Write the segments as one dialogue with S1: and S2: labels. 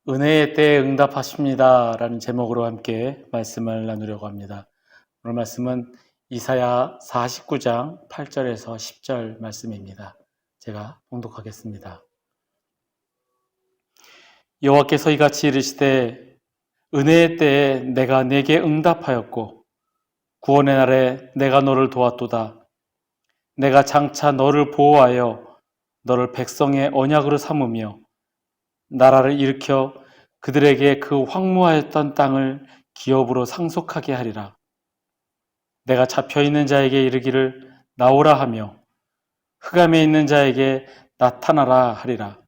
S1: 은혜의 때에 응답하십니다 라는 제목으로 함께 말씀을 나누려고 합니다. 오늘 말씀은 이사야 49장 8절에서 10절 말씀입니다. 제가 봉독하겠습니다. 여호와께서 이같이 이르시되 은혜의 때에 내가 네게 응답하였고 구원의 날에 내가 너를 도왔도다. 내가 장차 너를 보호하여 너를 백성의 언약으로 삼으며 나라를 일으켜 그들에게 그 황무하였던 땅을 기업으로 상속하게 하리라. 내가 잡혀있는 자에게 이르기를 나오라 하며 흑암에 있는 자에게 나타나라 하리라.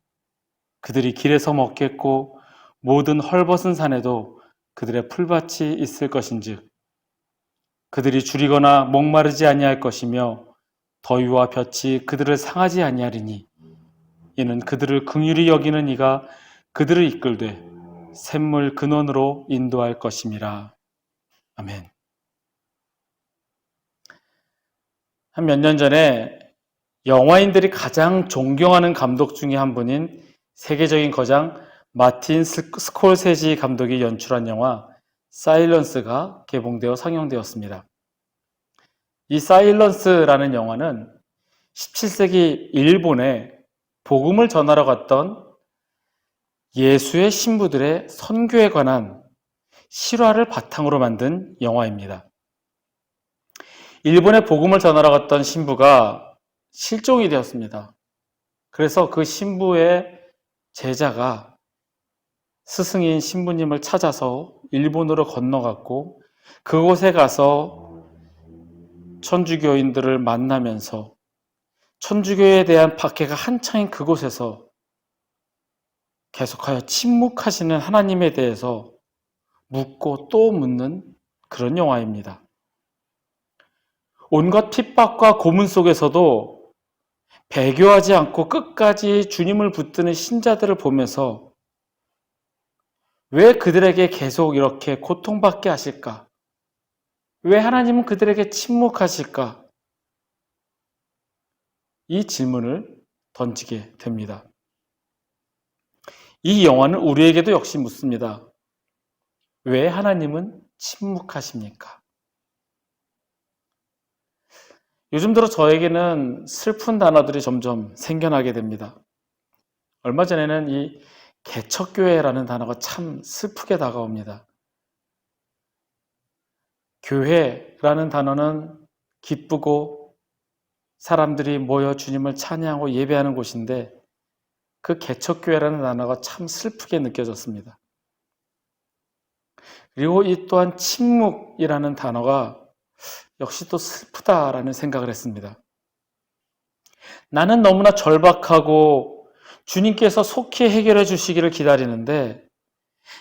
S1: 그들이 길에서 먹겠고 모든 헐벗은 산에도 그들의 풀밭이 있을 것인즉 그들이 줄이거나 목마르지 아니할 것이며 더위와 볕이 그들을 상하지 아니하리니 이는 그들을 긍휼히 여기는 이가 그들을 이끌되 샘물 근원으로 인도할 것임이라. 아멘. 한 몇 년 전에 영화인들이 가장 존경하는 감독 중에 한 분인 세계적인 거장 마틴 스콜세지 감독이 연출한 영화 사일런스가 개봉되어 상영되었습니다. 이 사일런스라는 영화는 17세기 일본에 복음을 전하러 갔던 예수의 신부들의 선교에 관한 실화를 바탕으로 만든 영화입니다. 일본에 복음을 전하러 갔던 신부가 실종이 되었습니다. 그래서 그 신부의 제자가 스승인 신부님을 찾아서 일본으로 건너갔고 그곳에 가서 천주교인들을 만나면서 천주교에 대한 박해가 한창인 그곳에서 계속하여 침묵하시는 하나님에 대해서 묻고 또 묻는 그런 영화입니다. 온갖 핍박과 고문 속에서도 배교하지 않고 끝까지 주님을 붙드는 신자들을 보면서 왜 그들에게 계속 이렇게 고통받게 하실까? 왜 하나님은 그들에게 침묵하실까? 이 질문을 던지게 됩니다. 이 영화는 우리에게도 역시 묻습니다. 왜 하나님은 침묵하십니까? 요즘 들어 저에게는 슬픈 단어들이 점점 생겨나게 됩니다. 얼마 전에는 이 개척교회라는 단어가 참 슬프게 다가옵니다. 교회라는 단어는 기쁘고 사람들이 모여 주님을 찬양하고 예배하는 곳인데 그 개척교회라는 단어가 참 슬프게 느껴졌습니다. 그리고 이 또한 침묵이라는 단어가 역시 또 슬프다라는 생각을 했습니다. 나는 너무나 절박하고 주님께서 속히 해결해 주시기를 기다리는데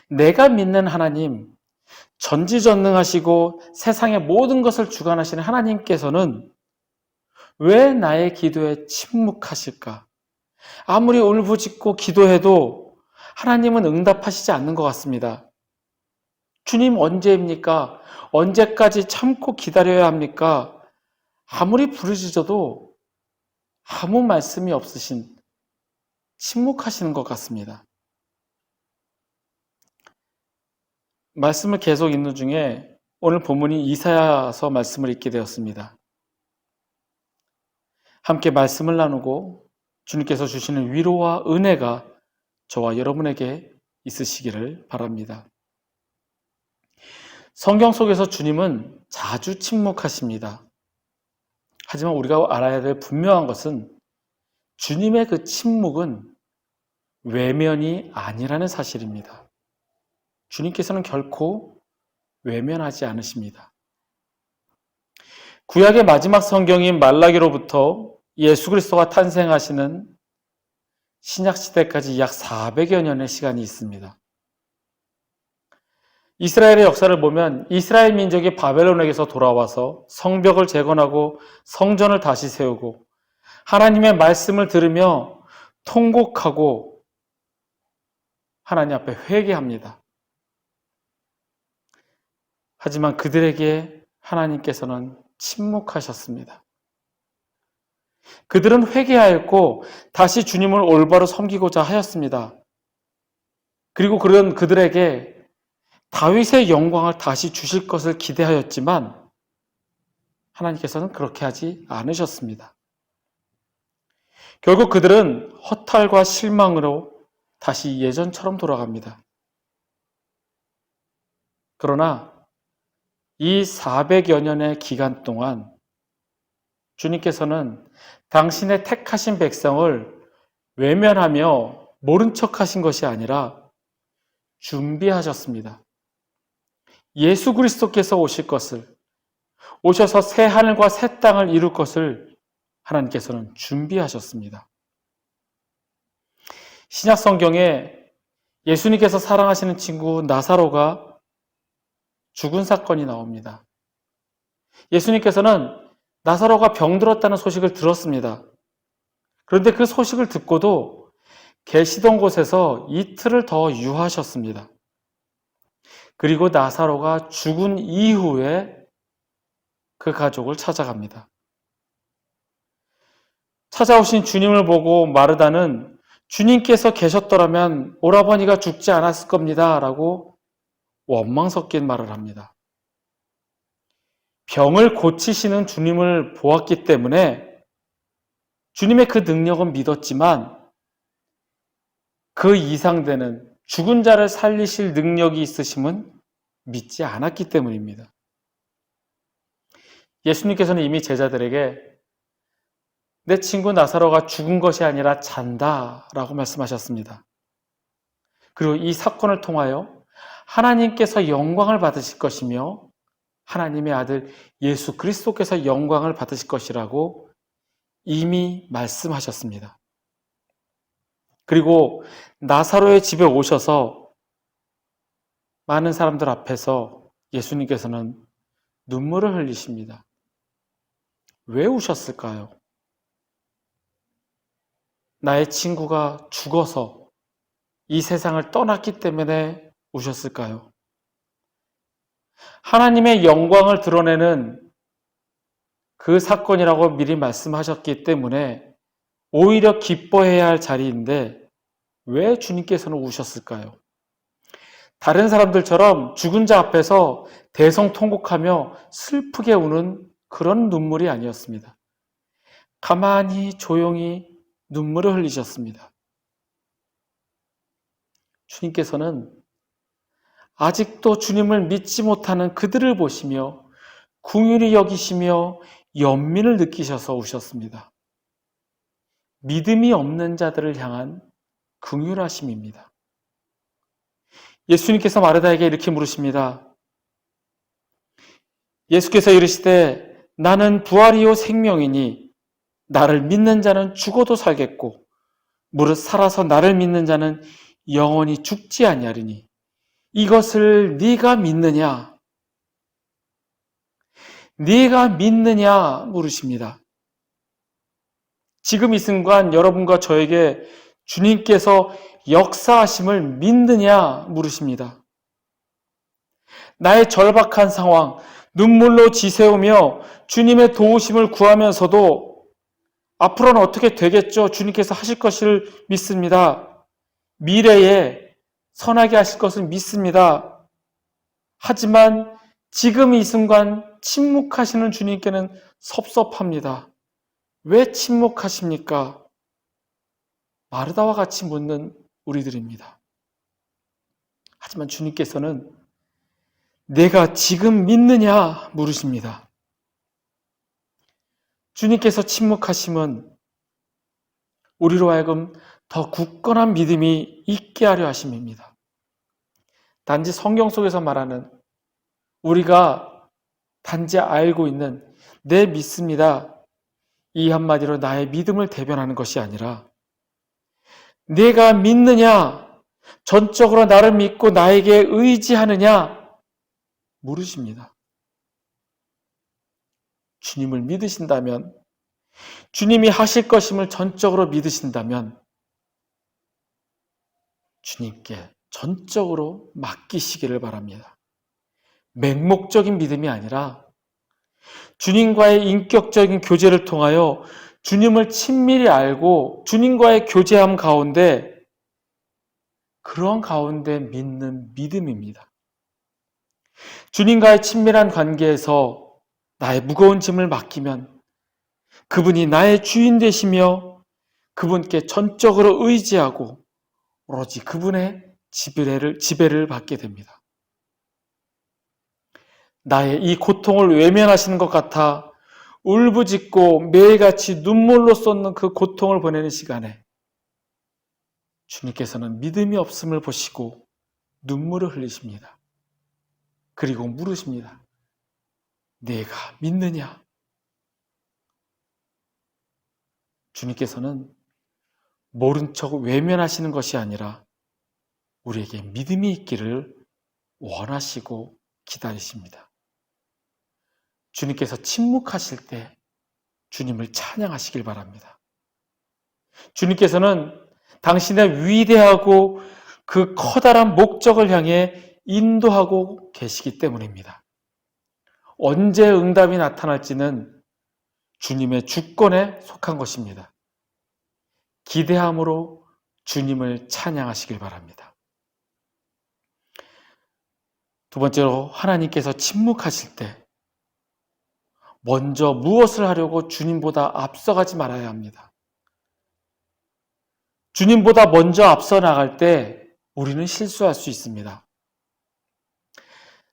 S1: 내가 믿는 하나님, 전지전능하시고 세상의 모든 것을 주관하시는 하나님께서는 왜 나의 기도에 침묵하실까? 아무리 울부짖고 기도해도 하나님은 응답하시지 않는 것 같습니다. 주님 언제입니까? 언제까지 참고 기다려야 합니까? 아무리 부르짖어도 아무 말씀이 없으신 침묵하시는 것 같습니다. 말씀을 계속 읽는 중에 오늘 본문이 이사야서 말씀을 읽게 되었습니다. 함께 말씀을 나누고 주님께서 주시는 위로와 은혜가 저와 여러분에게 있으시기를 바랍니다. 성경 속에서 주님은 자주 침묵하십니다. 하지만 우리가 알아야 될 분명한 것은 주님의 그 침묵은 외면이 아니라는 사실입니다. 주님께서는 결코 외면하지 않으십니다. 구약의 마지막 성경인 말라기로부터 예수 그리스도가 탄생하시는 신약시대까지 약 400여 년의 시간이 있습니다. 이스라엘의 역사를 보면 이스라엘 민족이 바벨론에게서 돌아와서 성벽을 재건하고 성전을 다시 세우고 하나님의 말씀을 들으며 통곡하고 하나님 앞에 회개합니다. 하지만 그들에게 하나님께서는 침묵하셨습니다. 그들은 회개하였고 다시 주님을 올바로 섬기고자 하였습니다. 그리고 그런 그들에게 다윗의 영광을 다시 주실 것을 기대하였지만 하나님께서는 그렇게 하지 않으셨습니다. 결국 그들은 허탈과 실망으로 다시 예전처럼 돌아갑니다. 그러나 이 400여 년의 기간 동안 주님께서는 당신의 택하신 백성을 외면하며 모른 척 하신 것이 아니라 준비하셨습니다. 예수 그리스도께서 오실 것을, 오셔서 새 하늘과 새 땅을 이룰 것을 하나님께서는 준비하셨습니다. 신약 성경에 예수님께서 사랑하시는 친구 나사로가 죽은 사건이 나옵니다. 예수님께서는 나사로가 병들었다는 소식을 들었습니다. 그런데 그 소식을 듣고도 계시던 곳에서 이틀을 더 유하셨습니다. 그리고 나사로가 죽은 이후에 그 가족을 찾아갑니다. 찾아오신 주님을 보고 마르다는 주님께서 계셨더라면 오라버니가 죽지 않았을 겁니다 라고 원망 섞인 말을 합니다. 병을 고치시는 주님을 보았기 때문에 주님의 그 능력은 믿었지만 그 이상되는 죽은 자를 살리실 능력이 있으심은 믿지 않았기 때문입니다. 예수님께서는 이미 제자들에게 내 친구 나사로가 죽은 것이 아니라 잔다 라고 말씀하셨습니다. 그리고 이 사건을 통하여 하나님께서 영광을 받으실 것이며 하나님의 아들 예수 그리스도께서 영광을 받으실 것이라고 이미 말씀하셨습니다. 그리고 나사로의 집에 오셔서 많은 사람들 앞에서 예수님께서는 눈물을 흘리십니다. 왜 우셨을까요? 나의 친구가 죽어서 이 세상을 떠났기 때문에 우셨을까요? 하나님의 영광을 드러내는 그 사건이라고 미리 말씀하셨기 때문에 오히려 기뻐해야 할 자리인데 왜 주님께서는 우셨을까요? 다른 사람들처럼 죽은 자 앞에서 대성통곡하며 슬프게 우는 그런 눈물이 아니었습니다. 가만히 조용히 눈물을 흘리셨습니다. 주님께서는 아직도 주님을 믿지 못하는 그들을 보시며 긍휼히 여기시며 연민을 느끼셔서 우셨습니다. 믿음이 없는 자들을 향한 긍휼하심입니다. 예수님께서 마르다에게 이렇게 물으십니다. 예수께서 이르시되 나는 부활이요 생명이니 나를 믿는 자는 죽어도 살겠고 무릇 살아서 나를 믿는 자는 영원히 죽지 아니하리니 이것을 네가 믿느냐? 네가 믿느냐 물으십니다. 지금 이 순간 여러분과 저에게 주님께서 역사하심을 믿느냐 물으십니다. 나의 절박한 상황, 눈물로 지새우며 주님의 도우심을 구하면서도 앞으로는 어떻게 되겠죠? 주님께서 하실 것을 믿습니다. 미래에 선하게 하실 것을 믿습니다. 하지만 지금 이 순간 침묵하시는 주님께는 섭섭합니다. 왜 침묵하십니까? 마르다와 같이 묻는 우리들입니다. 하지만 주님께서는 내가 지금 믿느냐 물으십니다. 주님께서 침묵하심은 우리로 하여금 더 굳건한 믿음이 있게 하려 하심입니다. 단지 성경 속에서 말하는 우리가 단지 알고 있는 내 믿습니다. 이 한마디로 나의 믿음을 대변하는 것이 아니라 내가 믿느냐, 전적으로 나를 믿고 나에게 의지하느냐 물으십니다. 주님을 믿으신다면, 주님이 하실 것임을 전적으로 믿으신다면 주님께 전적으로 맡기시기를 바랍니다. 맹목적인 믿음이 아니라 주님과의 인격적인 교제를 통하여 주님을 친밀히 알고 주님과의 교제함 가운데 그런 가운데 믿는 믿음입니다. 주님과의 친밀한 관계에서 나의 무거운 짐을 맡기면 그분이 나의 주인 되시며 그분께 전적으로 의지하고 오로지 그분의 지배를 받게 됩니다. 나의 이 고통을 외면하시는 것 같아 울부짖고 매일같이 눈물로 쏟는 그 고통을 보내는 시간에 주님께서는 믿음이 없음을 보시고 눈물을 흘리십니다. 그리고 물으십니다. 내가 믿느냐? 주님께서는 모른 척 외면하시는 것이 아니라 우리에게 믿음이 있기를 원하시고 기다리십니다. 주님께서 침묵하실 때 주님을 찬양하시길 바랍니다. 주님께서는 당신의 위대하고 그 커다란 목적을 향해 인도하고 계시기 때문입니다. 언제 응답이 나타날지는 주님의 주권에 속한 것입니다. 기대함으로 주님을 찬양하시길 바랍니다. 두 번째로 하나님께서 침묵하실 때 먼저 무엇을 하려고 주님보다 앞서가지 말아야 합니다. 주님보다 먼저 앞서 나갈 때 우리는 실수할 수 있습니다.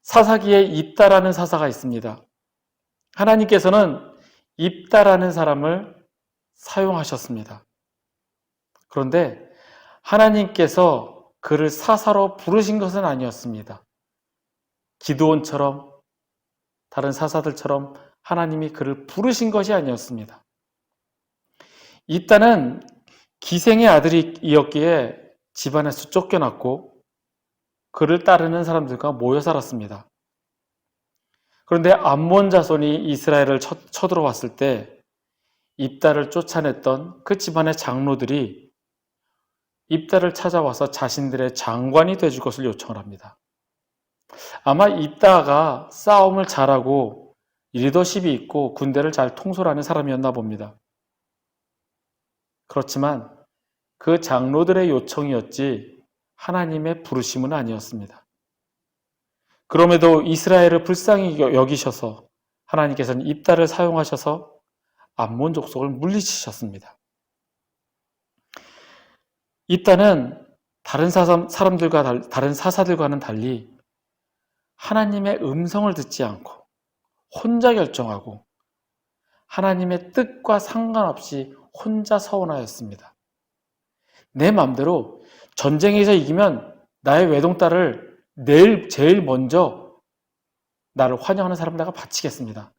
S1: 사사기에 입다라는 사사가 있습니다. 하나님께서는 입다라는 사람을 사용하셨습니다. 그런데 하나님께서 그를 사사로 부르신 것은 아니었습니다. 기드온처럼 다른 사사들처럼 하나님이 그를 부르신 것이 아니었습니다. 입다는 기생의 아들이었기에 집안에서 쫓겨났고 그를 따르는 사람들과 모여 살았습니다. 그런데 암몬 자손이 이스라엘을 쳐들어왔을 때 입다를 쫓아냈던 그 집안의 장로들이 입다를 찾아와서 자신들의 장관이 되줄 것을 요청을 합니다. 아마 입다가 싸움을 잘하고 리더십이 있고 군대를 잘 통솔하는 사람이었나 봅니다. 그렇지만 그 장로들의 요청이었지 하나님의 부르심은 아니었습니다. 그럼에도 이스라엘을 불쌍히 여기셔서 하나님께서는 입다를 사용하셔서 암몬 족속을 물리치셨습니다. 입다는 다른 사사들과는 달리 하나님의 음성을 듣지 않고 혼자 결정하고 하나님의 뜻과 상관없이 혼자 서원하였습니다. 내 마음대로 전쟁에서 이기면 나의 외동딸을 내일 제일 먼저 나를 환영하는 사람에다가 바치겠습니다.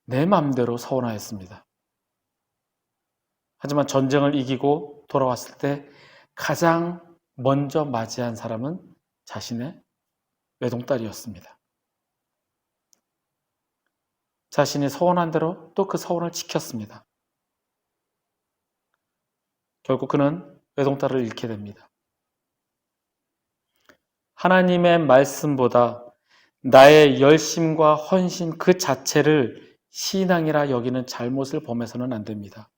S1: 내 마음대로 서원하였습니다. 하지만 전쟁을 이기고 돌아왔을 때 가장 먼저 맞이한 사람은 자신의 외동딸이었습니다. 자신이 서원한 대로 또 그 서원을 지켰습니다. 결국 그는 외동딸을 잃게 됩니다. 하나님의 말씀보다 나의 열심과 헌신 그 자체를 신앙이라 여기는 잘못을 범해서는 안 됩니다.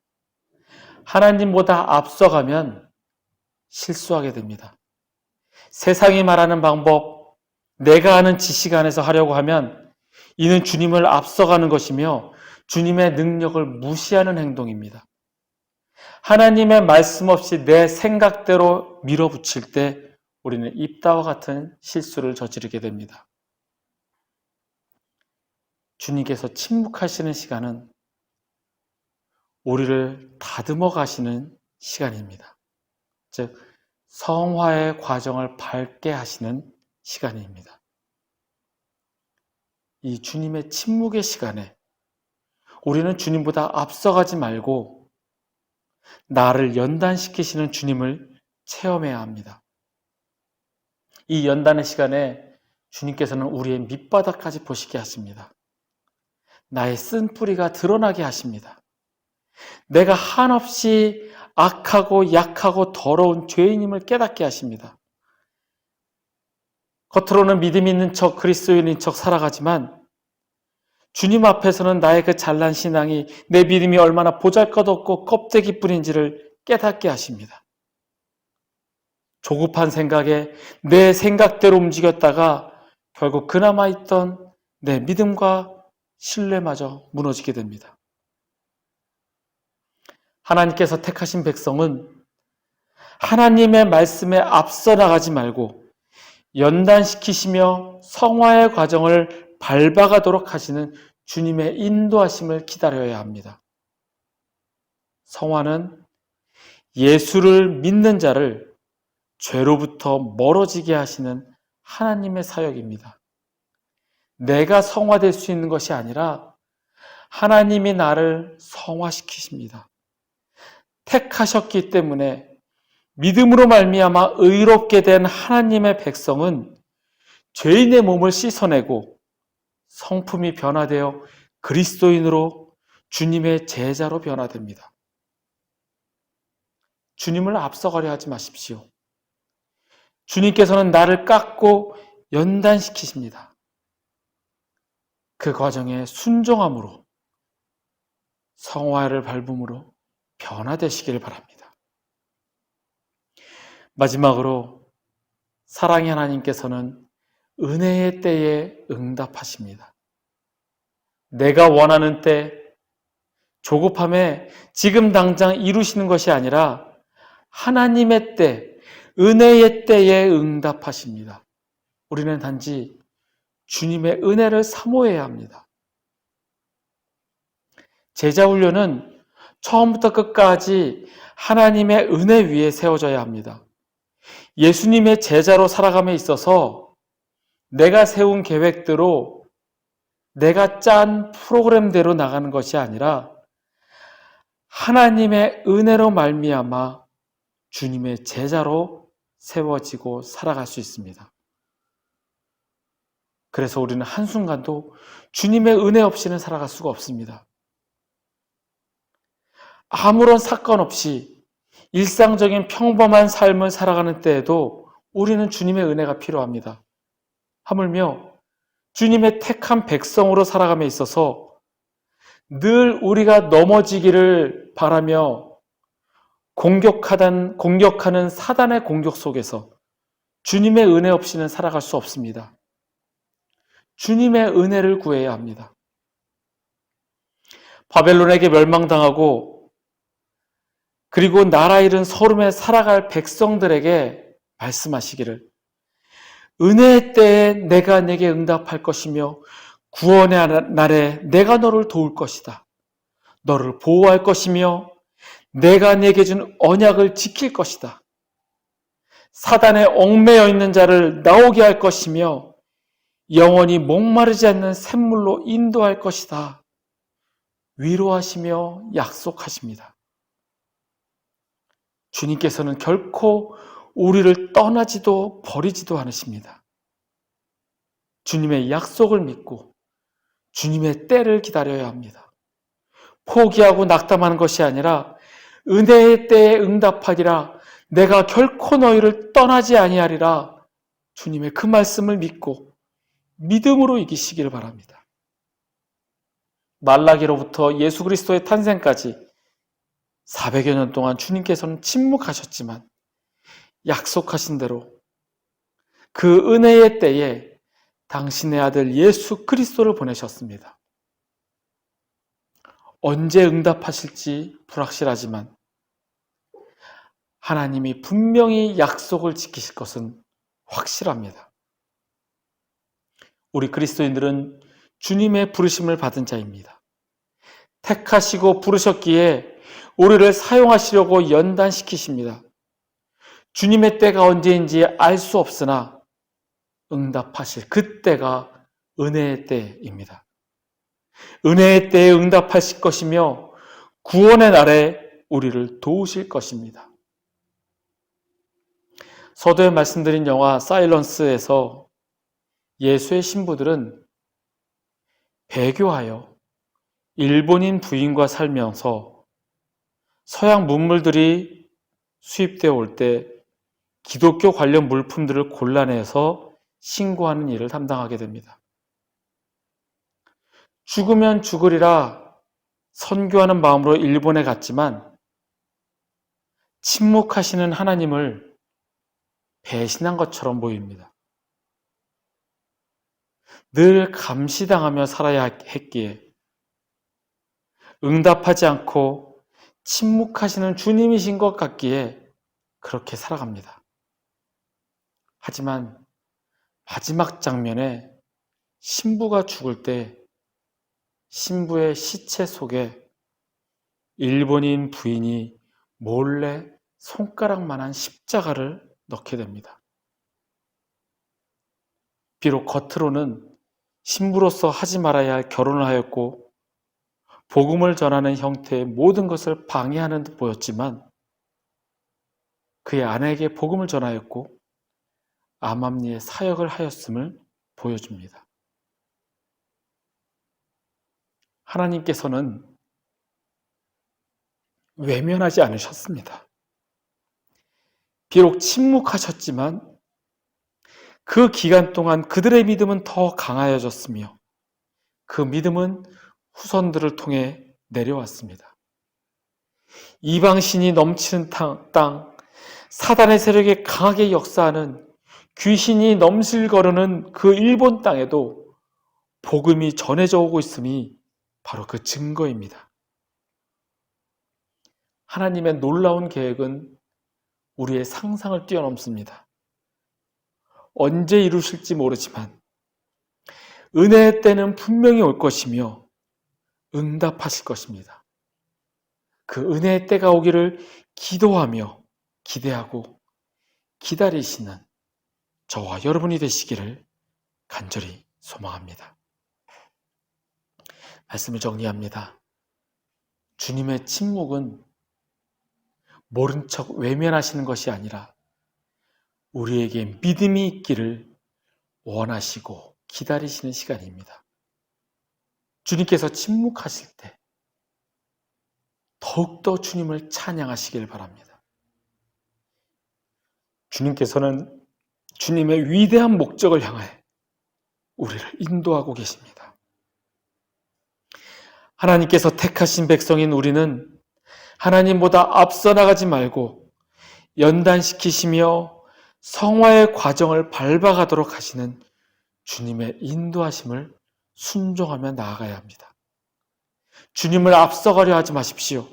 S1: 하나님보다 앞서가면 실수하게 됩니다. 세상이 말하는 방법, 내가 아는 지식 안에서 하려고 하면 이는 주님을 앞서가는 것이며 주님의 능력을 무시하는 행동입니다. 하나님의 말씀 없이 내 생각대로 밀어붙일 때 우리는 입다와 같은 실수를 저지르게 됩니다. 주님께서 침묵하시는 시간은 우리를 다듬어 가시는 시간입니다. 즉, 성화의 과정을 밟게 하시는 시간입니다. 이 주님의 침묵의 시간에 우리는 주님보다 앞서가지 말고 나를 연단시키시는 주님을 체험해야 합니다. 이 연단의 시간에 주님께서는 우리의 밑바닥까지 보시게 하십니다. 나의 쓴뿌리가 드러나게 하십니다. 내가 한없이 악하고 약하고 더러운 죄인임을 깨닫게 하십니다. 겉으로는 믿음 있는 척, 그리스도인인 척 살아가지만 주님 앞에서는 나의 그 잘난 신앙이 내 믿음이 얼마나 보잘것없고 껍데기뿐인지를 깨닫게 하십니다. 조급한 생각에 내 생각대로 움직였다가 결국 그나마 있던 내 믿음과 신뢰마저 무너지게 됩니다. 하나님께서 택하신 백성은 하나님의 말씀에 앞서 나가지 말고 연단시키시며 성화의 과정을 밟아가도록 하시는 주님의 인도하심을 기다려야 합니다. 성화는 예수를 믿는 자를 죄로부터 멀어지게 하시는 하나님의 사역입니다. 내가 성화될 수 있는 것이 아니라 하나님이 나를 성화시키십니다. 택하셨기 때문에 믿음으로 말미암아 의롭게 된 하나님의 백성은 죄인의 몸을 씻어내고 성품이 변화되어 그리스도인으로 주님의 제자로 변화됩니다. 주님을 앞서가려 하지 마십시오. 주님께서는 나를 깎고 연단시키십니다. 그 과정에 순종함으로 성화를 밟음으로 변화되시기를 바랍니다. 마지막으로 사랑의 하나님께서는 은혜의 때에 응답하십니다. 내가 원하는 때, 조급함에 지금 당장 이루시는 것이 아니라 하나님의 때, 은혜의 때에 응답하십니다. 우리는 단지 주님의 은혜를 사모해야 합니다. 제자훈련은 처음부터 끝까지 하나님의 은혜 위에 세워져야 합니다. 예수님의 제자로 살아감에 있어서 내가 세운 계획대로, 내가 짠 프로그램대로 나가는 것이 아니라 하나님의 은혜로 말미암아 주님의 제자로 세워지고 살아갈 수 있습니다. 그래서 우리는 한순간도 주님의 은혜 없이는 살아갈 수가 없습니다. 아무런 사건 없이 일상적인 평범한 삶을 살아가는 때에도 우리는 주님의 은혜가 필요합니다. 하물며 주님의 택한 백성으로 살아감에 있어서 늘 우리가 넘어지기를 바라며 공격하는 사단의 공격 속에서 주님의 은혜 없이는 살아갈 수 없습니다. 주님의 은혜를 구해야 합니다. 바벨론에게 멸망당하고 그리고 나라 잃은 서름에 살아갈 백성들에게 말씀하시기를 은혜의 때에 내가 내게 응답할 것이며 구원의 날에 내가 너를 도울 것이다. 너를 보호할 것이며 내가 내게 준 언약을 지킬 것이다. 사단에 얽매여 있는 자를 나오게 할 것이며 영원히 목마르지 않는 샘물로 인도할 것이다. 위로하시며 약속하십니다. 주님께서는 결코 우리를 떠나지도 버리지도 않으십니다. 주님의 약속을 믿고 주님의 때를 기다려야 합니다. 포기하고 낙담하는 것이 아니라 은혜의 때에 응답하리라. 내가 결코 너희를 떠나지 아니하리라. 주님의 그 말씀을 믿고 믿음으로 이기시기를 바랍니다. 말라기로부터 예수 그리스도의 탄생까지 400여 년 동안 주님께서는 침묵하셨지만 약속하신 대로 그 은혜의 때에 당신의 아들 예수 그리스도를 보내셨습니다. 언제 응답하실지 불확실하지만 하나님이 분명히 약속을 지키실 것은 확실합니다. 우리 그리스도인들은 주님의 부르심을 받은 자입니다. 택하시고 부르셨기에 우리를 사용하시려고 연단시키십니다. 주님의 때가 언제인지 알 수 없으나 응답하실 그때가 은혜의 때입니다. 은혜의 때에 응답하실 것이며 구원의 날에 우리를 도우실 것입니다. 서두에 말씀드린 영화 사일런스에서 예수의 신부들은 배교하여 일본인 부인과 살면서 서양 문물들이 수입되어 올 때 기독교 관련 물품들을 골라내서 신고하는 일을 담당하게 됩니다. 죽으면 죽으리라 선교하는 마음으로 일본에 갔지만 침묵하시는 하나님을 배신한 것처럼 보입니다. 늘 감시당하며 살아야 했기에 응답하지 않고 침묵하시는 주님이신 것 같기에 그렇게 살아갑니다. 하지만 마지막 장면에 신부가 죽을 때 신부의 시체 속에 일본인 부인이 몰래 손가락만한 십자가를 넣게 됩니다. 비록 겉으로는 신부로서 하지 말아야 할 결혼을 하였고 복음을 전하는 형태의 모든 것을 방해하는 듯 보였지만 그의 아내에게 복음을 전하였고 암암리의 사역을 하였음을 보여줍니다. 하나님께서는 외면하지 않으셨습니다. 비록 침묵하셨지만 그 기간 동안 그들의 믿음은 더 강하여졌으며 그 믿음은 후손들을 통해 내려왔습니다. 이방신이 넘치는 땅, 사단의 세력이 강하게 역사하는 귀신이 넘실거르는 그 일본 땅에도 복음이 전해져 오고 있음이 바로 그 증거입니다. 하나님의 놀라운 계획은 우리의 상상을 뛰어넘습니다. 언제 이루실지 모르지만 은혜의 때는 분명히 올 것이며 응답하실 것입니다. 그 은혜의 때가 오기를 기도하며 기대하고 기다리시는 저와 여러분이 되시기를 간절히 소망합니다. 말씀을 정리합니다. 주님의 침묵은 모른 척 외면하시는 것이 아니라 우리에게 믿음이 있기를 원하시고 기다리시는 시간입니다. 주님께서 침묵하실 때 더욱더 주님을 찬양하시길 바랍니다. 주님께서는 주님의 위대한 목적을 향해 우리를 인도하고 계십니다. 하나님께서 택하신 백성인 우리는 하나님보다 앞서 나가지 말고 연단시키시며 성화의 과정을 밟아가도록 하시는 주님의 인도하심을 순종하며 나아가야 합니다. 주님을 앞서가려 하지 마십시오.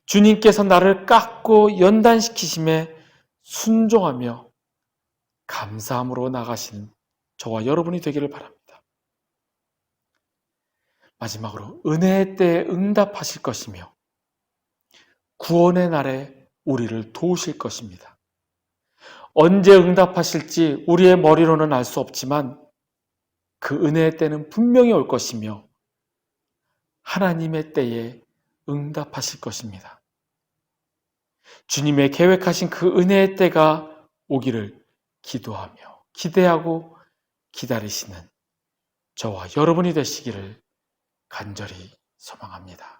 S1: 주님께서 나를 깎고 연단시키심에 순종하며 감사함으로 나가시는 저와 여러분이 되기를 바랍니다. 마지막으로 은혜의 때에 응답하실 것이며 구원의 날에 우리를 도우실 것입니다. 언제 응답하실지 우리의 머리로는 알 수 없지만 그 은혜의 때는 분명히 올 것이며 하나님의 때에 응답하실 것입니다. 주님의 계획하신 그 은혜의 때가 오기를 기도하며 기대하고 기다리시는 저와 여러분이 되시기를 간절히 소망합니다.